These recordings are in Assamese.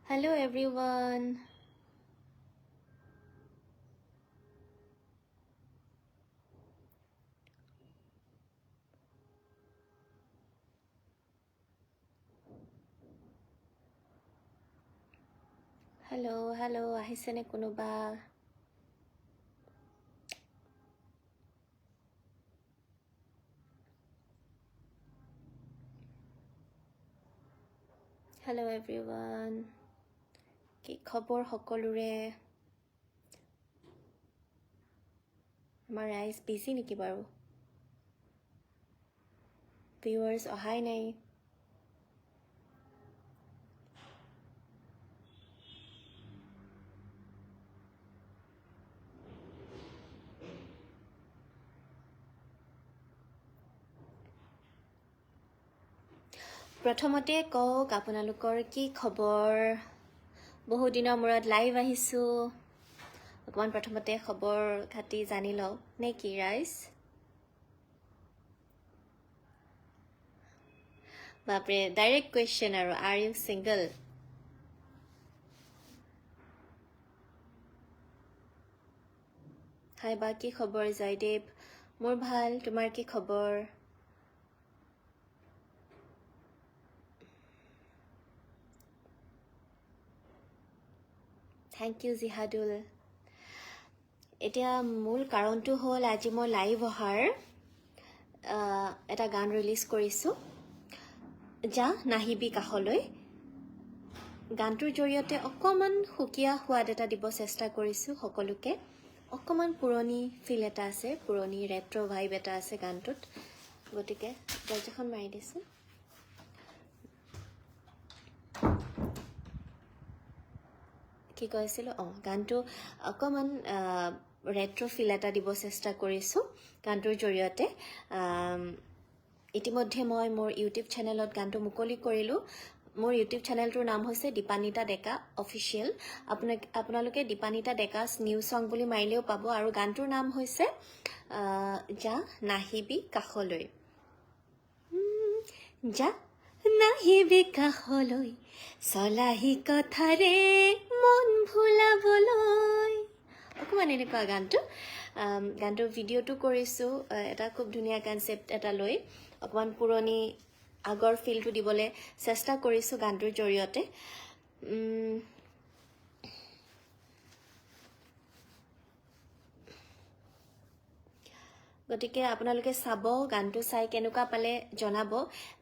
Hello everyone. Hello, আহিছেনে কোনোবা? Hello everyone. কি খবৰ সকলোৰে? আমাৰ ৰাইজ বিজি নেকি বাৰু? ভিউৱাৰ্ছ অহাই নাই। প্ৰথমতে কওক আপোনালোকৰ কি খবৰ? বহু দিনৰ মূৰত লাইভ আহিছোঁ। অকমান প্ৰথমতে খবৰ খাতি জানি লওঁ নে কি ৰাইজ? বাপৰে, ডাইৰেক্ট কুৱেশ্যন আৰু, আৰ ইউ ছিংগল? হাই বা, কি খবৰ জয়দেৱ? মোৰ ভাল, তোমাৰ কি খবৰ? Thank you Jihadul. এতিয়া মূল কাৰণটো হ'ল আজি মই লাইভ অহাৰ এটা গান ৰিলিজ কৰিছোঁ, যা নাহিবি কাষলৈ। গানটোৰ জৰিয়তে অকণমান সুকীয়া সোৱাদ এটা দিব চেষ্টা কৰিছোঁ সকলোকে। অকণমান পুৰণি ফিল এটা আছে, পুৰণি ৰেট্ৰ' ভাইব এটা আছে গানটোত। গতিকে দৰ্জাখন মাৰি দিছোঁ। কি কৈছিলোঁ? গানটো অকণমান ৰেট্ৰ' ফিল এটা দিব চেষ্টা কৰিছোঁ গানটোৰ জৰিয়তে। ইতিমধ্যে মই মোৰ ইউটিউব চেনেলত গানটো মুকলি কৰিলোঁ। মোৰ ইউটিউব চেনেলটোৰ নাম হৈছে দীপানিতা ডেকা অফিচিয়েল। আপোনালোকে দীপানিতা ডেকাছ নিউ ছং বুলি মাৰিলেও পাব। আৰু গানটোৰ নাম হৈছে যা নাহিবি কাষলৈ। যা নাহিবি কাষলৈ, চলাহি কথাৰে মন ভুলাবলৈ। অকণমান এনেকুৱা গানটোৰ ভিডিঅ'টো কৰিছোঁ এটা খুব ধুনীয়া কনচেপ্ট এটা লৈ। অকণমান পুৰণি আগৰ ফিলটো দিবলৈ চেষ্টা কৰিছোঁ গানটোৰ জৰিয়তে। গতিকে আপোনালোকে চাব, গানটো চাই কেনেকুৱা পালে জনাব।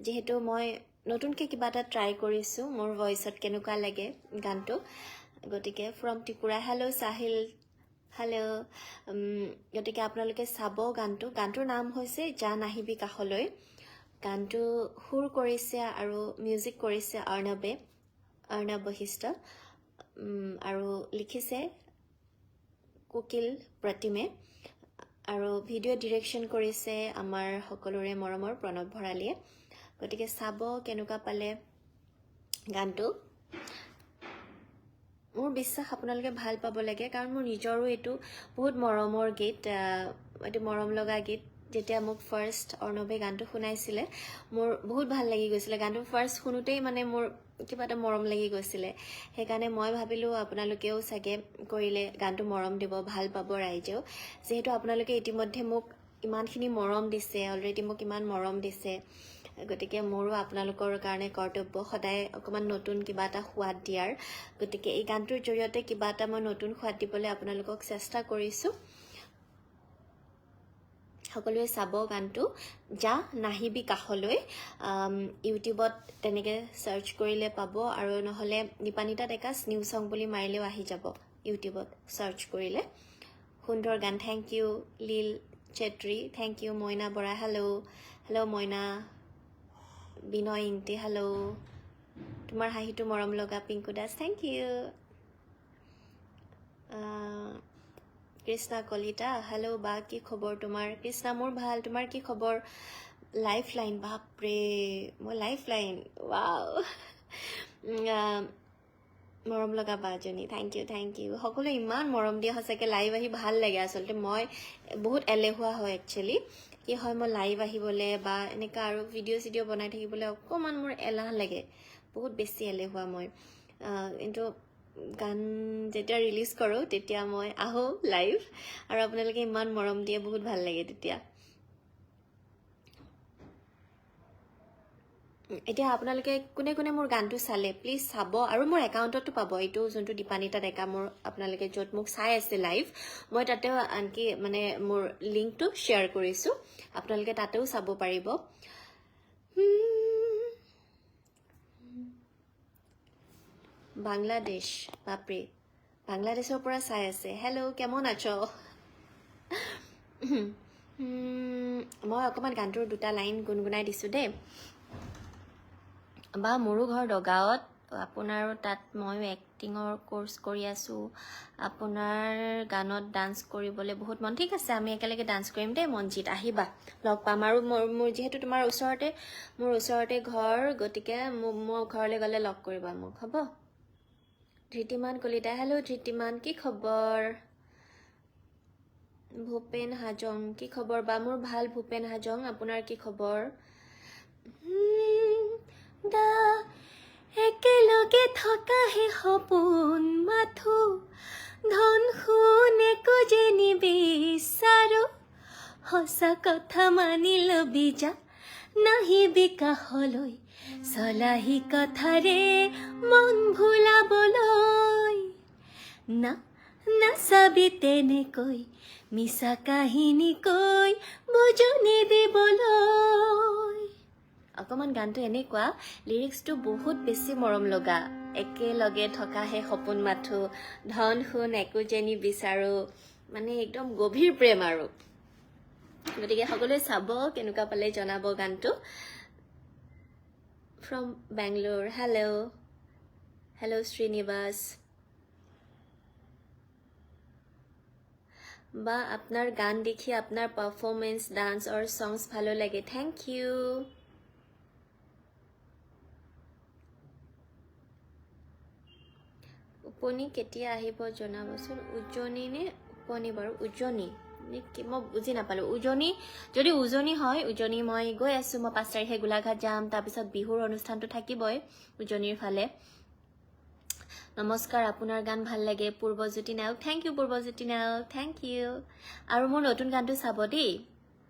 যিহেতু মই নতুনকৈ কিবা এটা ট্ৰাই কৰিছোঁ, মোৰ ভইচত কেনেকুৱা লাগে গানটো। গতিকে ফ্ৰম ত্ৰিপুৰা, হেল্ল' চাহিল, হেল্ল'। গতিকে আপোনালোকে চাব গানটোৰ নাম হৈছে যা নাহিবি কাষলৈ। গানটো সুৰ কৰিছে আৰু মিউজিক কৰিছে অৰ্ণৱ বশিষ্ঠ, আৰু লিখিছে কুকিল প্ৰতিমে, আৰু ভিডিঅ' ডিৰেকশ্যন কৰিছে আমাৰ সকলোৰে মৰমৰ প্ৰণৱ ভৰালীয়ে। গতিকে চাব কেনেকুৱা পালে গানটো। মোৰ বিশ্বাস আপোনালোকে ভাল পাব লাগে, কাৰণ মোৰ নিজৰো এইটো বহুত মৰমৰ গীত, এইটো মৰম লগা গীত। যেতিয়া মোক ফাৰ্ষ্ট অৰ্ণৱে গানটো শুনাইছিলে, মোৰ বহুত ভাল লাগি গৈছিলে। গানটো ফাৰ্ষ্ট শুনোতেই মানে মোৰ কিবা এটা মৰম লাগি গৈছিলে। সেইকাৰণে মই ভাবিলোঁ আপোনালোকেও চাগে কৰিলে গানটো মৰম দিব, ভাল পাব ৰাইজেও। যিহেতু আপোনালোকে ইতিমধ্যে মোক ইমানখিনি মৰম দিছে, অলৰেডি মোক ইমান মৰম দিছে, গতিকে মোৰো আপোনালোকৰ কাৰণে কৰ্তব্য সদায় অকণমান নতুন কিবা এটা সোৱাদ দিয়াৰ। গতিকে এই গানটোৰ জৰিয়তে কিবা এটা মই নতুন সোৱাদ দিবলৈ আপোনালোকক চেষ্টা কৰিছোঁ। সকলোৱে চাব গানটো যা নাহিবি কাষলৈ। ইউটিউবত তেনেকৈ ছাৰ্চ কৰিলে পাব, আৰু নহ'লে দীপানিতা ডেকাছ নিউ ছং বুলি মাৰিলেও আহি যাব ইউটিউবত ছাৰ্চ কৰিলে। সুন্দৰ গান। Thank you Lil Chetri, thank you Moina Bora, hello' Moina. Binoy Ingti, hello'. তোমাৰ হাঁহিটো মৰম লগা, Pinku Das, thank you. Krishna Kalita, hello' বা, কি খবৰ তোমাৰ? কৃষ্ণা, মোৰ ভাল, তোমাৰ কি খবৰ? লাইফ লাইন, বাপৰে, মই লাইফ লাইন, ৱাও। মৰম লগা বাজনী, থেংক ইউ। সকলোৱে ইমান মৰম দিয়ে, সঁচাকৈ লাইভ আহি ভাল লাগে। আচলতে মই বহুত এলেহুৱা হয় একচুৱেলি। কি হয়, মই লাইভ আহিবলৈ বা এনেকুৱা আৰু ভিডিঅ' চিডিঅ' বনাই থাকিবলৈ অকণমান মোৰ এলাহ লাগে, বহুত বেছি এলেহুৱা মই। কিন্তু গান যেতিয়া ৰিলিজ কৰোঁ তেতিয়া মই আহোঁ লাইভ আৰু আপোনালোকে ইমান মৰম দিয়ে বহুত ভাল লাগে তেতিয়া এতিয়া আপোনালোকে কোনে কোনে মোৰ গানটো চালে প্লিজ চাব আৰু মোৰ একাউণ্টতো পাব এইটো যোনটো দীপানিতা ডেকা মোৰ আপোনালোকে য'ত মোক চাই আছে লাইভ মই তাতেও আনকি মানে মোৰ লিংকটো শ্বেয়াৰ কৰিছোঁ আপোনালোকে তাতেও চাব পাৰিব বাংলাদেশ বাপৰে বাংলাদেশৰ পৰা চাই আছে হেল্ল' কেমন আছ মই অকণমান গানটোৰ দুটা লাইন গুণগুণাই দিছোঁ দেই বা মোৰো ঘৰ দগাঁৱত আপোনাৰো তাত ময়ো এক্টিঙৰ কোৰ্চ কৰি আছোঁ আপোনাৰ গানত ডান্স কৰিবলৈ বহুত মন ঠিক আছে আমি একেলগে ডান্স কৰিম দেই মনজিত আহিবা লগ পাম আৰু মোৰ যিহেতু তোমাৰ মোৰ ওচৰতে ঘৰ গতিকে মোৰ ঘৰলৈ গ'লে লগ কৰিবা মোক হ'ব ধৃতিমান কলিতা হেল্ল' ধৃতিমান কি খবৰ ভূপেন হাজং কি খবৰ বা মোৰ ভাল ভূপেন হাজং আপোনাৰ কি খবৰ দা একেলগে থকাহে সপোন মাথো ধন সোণ একো যে নিবিচাৰো সঁচা কথা মানি লবি যা নাহিবি কাষলৈ চলাহি কথাৰে মন ভুলাবলৈ না নাচাবি তেনেকৈ মিছা কাহিনী কৈ বুজনি দিবলৈ অকণমান গানটো এনেকুৱা লিৰিক্সটো বহুত বেছি মৰম লগা একেলগে থকাহে সপোন মাথো ধন সোণ একো যেনি বিচাৰো মানে একদম গভীৰ প্ৰেম আৰু গতিকে সকলোৱে চাব কেনেকুৱা পালে জনাব গানটো ফ্ৰম বেংগলোৰ হেল্ল' শ্ৰীনিবাস বা আপনার গান দেখি আপনার পারফরমেন্স ডান্স আর সংস ভালো লাগে থ্যাংক ইউ উপনি কেতিয়া আহিব জনাবচোন উজনি নে উপনি বাৰু উজনি কি মই বুজি নাপালো উজনি যদি উজনি হয় উজনি মই গৈ আছো মই 5 তাৰিখে গোলাঘাট যাম তাৰপিছত বিহুৰ অনুষ্ঠানটো থাকিবই উজনিৰ ফালে নমস্কাৰ আপোনাৰ গান ভাল লাগে পূৰ্বজ্যোতি নায়ক থ্যাংক ইউ পূৰ্বজ্যোতি নায়ক থ্যাংক ইউ আৰু মোৰ নতুন গানটো চাব দেই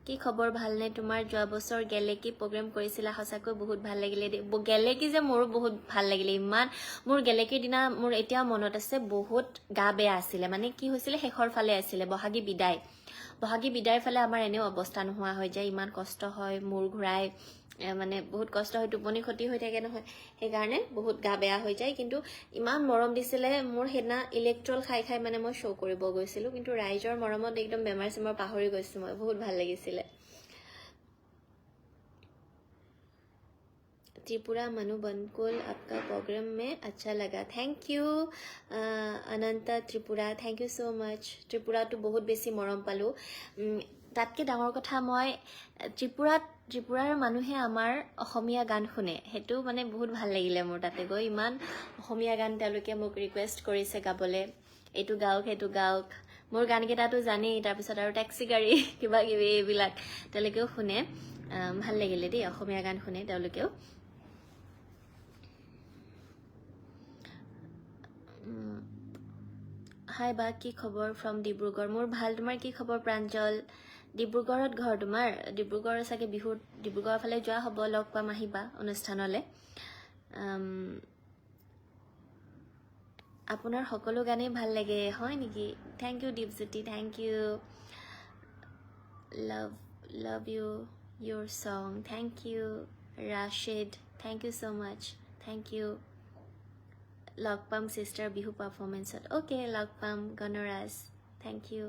কি খবৰ ভালনে তোমাৰ যোৱা বছৰ গেলেকি প্ৰগ্ৰাম কৰিছিলা সঁচাকৈ বহুত ভাল লাগিলে গেলেকি যে মোৰো বহুত ভাল লাগিলে ইমান মোৰ গেলেকিৰ দিনা মোৰ এতিয়া মনত আছে বহুত গা বেয়া আছিলে মানে কি হৈছিলে শেষৰ ফালে আছিলে বহাগী বিদায়ৰ ফালে আমাৰ এনেও অৱস্থা নোহোৱা হৈ যায় ইমান কষ্ট হয় মূৰ ঘূৰাই মানে বহুত কষ্ট হয় টোপনি ক্ষতি হৈ থাকে নহয় সেইকাৰণে বহুত গা বেয়া হৈ যায় কিন্তু ইমান মৰম দিছিলে মোৰ হেনা ইলেক্ট্ৰল খাই মানে মই শ্ব' কৰিব গৈছিলোঁ কিন্তু ৰাইজৰ মৰমত একদম বেমাৰ চেমাৰ পাহৰি গৈছোঁ মই বহুত ভাল লাগিছিলে त्रिपुरा मनु बनकुल आपका प्रोग्राम में अच्छा लगा thank you Anant Tripura thank you so much Tripura तो बहुत बेसी मरम पालो तातके डाঙৰ কথা মই ত্ৰিপুৰাৰ মানুহে আমাৰ অসমীয়া গান শুনে হেতু মানে বহুত ভাল লাগিলে মোৰ তাতে গৈ ইমান অসমীয়া গান তেওঁলোকে মোক ৰিকুৱেষ্ট কৰিছে গাবলে এটু গাওক মোৰ গান কেইটাটো জানেই তাৰ পিছত আৰু ট্যাক্সি গাড়ী কিবা কিবি এইবিলাক তেওঁলোকেও শুনে ভাল লাগিলে দেই অসমীয়া গান শুনে তেওঁলোকেও হাই বা কি খবৰ ফ্ৰম ডিব্ৰুগড় মোৰ ভাল তোমাৰ কি খবৰ প্ৰাঞ্জল ডিব্ৰুগড়ত ঘৰ তোমাৰ ডিব্ৰুগড় চাগে বিহুত ডিব্ৰুগড়ৰ ফালে যোৱা হ'ব লগ পাম আহিবা অনুষ্ঠানলৈ আপোনাৰ সকলো গানেই ভাল লাগে হয় নেকি thank you Dipjyoti thank you love you your song thank you Rashid thank you so much thank you log pam sister bihu performance okay log pam Ganoraz thank you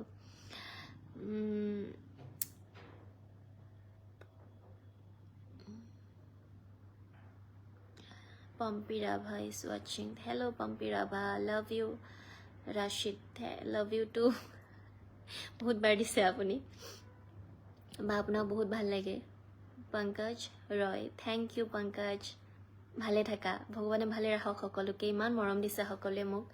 Pampi Rabha is watching hello Pampi Rabha love you Rashid love you too बहुत बार दिसे আপুনি বা আপোনাক বহুত ভাল লাগে पंकज रॉय थैंक you पंकज ভালে থাকা ভগৱানে ভালে ৰাখক সকলোকে ইমান মৰম দিছে সকলোৱে মোক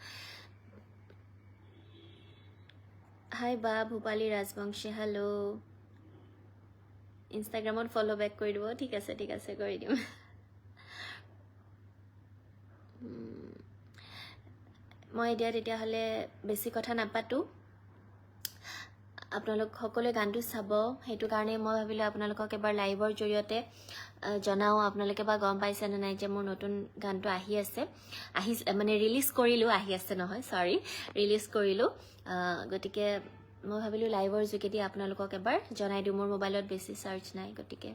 হাই বা ভূপালী ৰাজবংশী হেল্ল' ইনষ্টাগ্ৰামত ফলো বেক কৰি দিব ঠিক আছে কৰি দিম মই এতিয়া তেতিয়াহ'লে বেছি কথা নাপাতোঁ আপোনালোক সকলোৱে গানটো চাব সেইটো কাৰণে মই ভাবিলোঁ আপোনালোকক এবাৰ লাইভৰ জৰিয়তে জনাওঁ আপোনালোকে বা গম পাইছেনে নাই যে মোৰ নতুন গানটো আহি আছে মানে ৰিলিজ কৰিলোঁ আহি আছে নহয় চৰি ৰিলিজ কৰিলোঁ গতিকে মই ভাবিলোঁ লাইভৰ যোগেদি আপোনালোকক এবাৰ জনাই দিওঁ মোৰ মোবাইলত বেছি চাৰ্জ নাই গতিকে